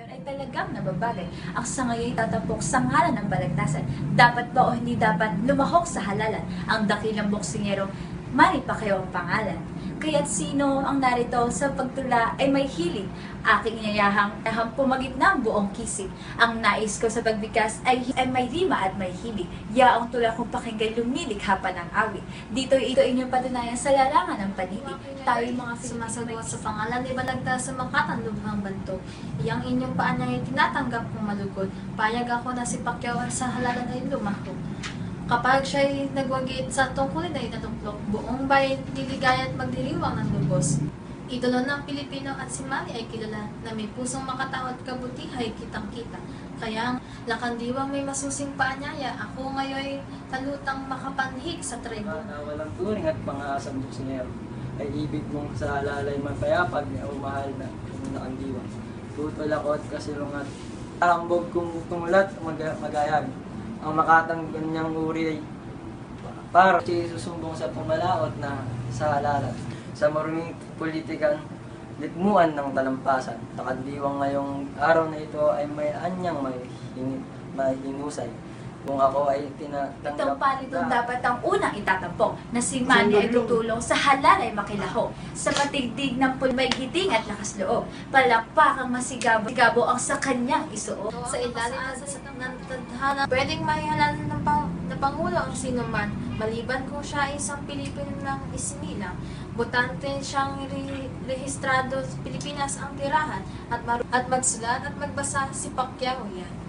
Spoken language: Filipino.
ngayon ay talagang nababagay. Ang sangaya'y tatapok sa ngalan ng balagtasan. Dapat ba o hindi dapat lumahok sa halalan ang dakilang boksingero Manny Pacquiao ang pangalan? Kaya't sino ang narito sa pagtula ay may hilig. Aking inayahang pumagit ng buong kisig. Ang nais ko sa pagbigkas ay may rima at may hilig. Yaong tula kong pakinggan lumilikha pa ng awit. Dito ito inyong patunayan sa larangan ng panibig. Tayo mga Sumasagot sa pangalan ni Balagtas sa makatanlog ng banto. Iyang inyong paanya ay tinatanggap kong malugod. Payag ako na si Pacquiao sa halalan ay lumahok. Kapag siya'y nagwagit sa tungkulin ay natuklok, buong bayan liligaya at magdiriwang ng lubos. Idolo ng Pilipino at si Manny ay kilala na may pusong makatao at kabutihay kitang-kita. Kaya lakandiwang may masusing paanyaya, ako ngayon talutang makapanhig sa tribuna. Na walang turing at pang-aasang boksingero ay ibig mong sa alalay mapayapag na umahal na nakandiwang. Tutol ako at kasilungat, tarambog kong tumulat magayag. Ang makatang ganyang uri ay para susumbong sa pumalaot na sa halalan. Sa maruming politikang litmuan ng talampasan, takandiwang ngayong araw na ito ay may anyang may hinusay. Kung ako ay tinatanggap Itong palitong dapat ang unang itatampok na si Manny ay tutulong sa halal ay makilaho. Sa patigdig ng pulmay giting at lakas loob, palakpakang masigabo ang sa kanyang isuot. Sa ilalim ng tadhana, pwedeng mahihalal ng Pangulo ang sinuman, maliban kung siya ay isang Pilipino lang isinilang. Botante siyang rehistrado sa Pilipinas ang tirahan at magsulat at magbasa si Pacquiao yan.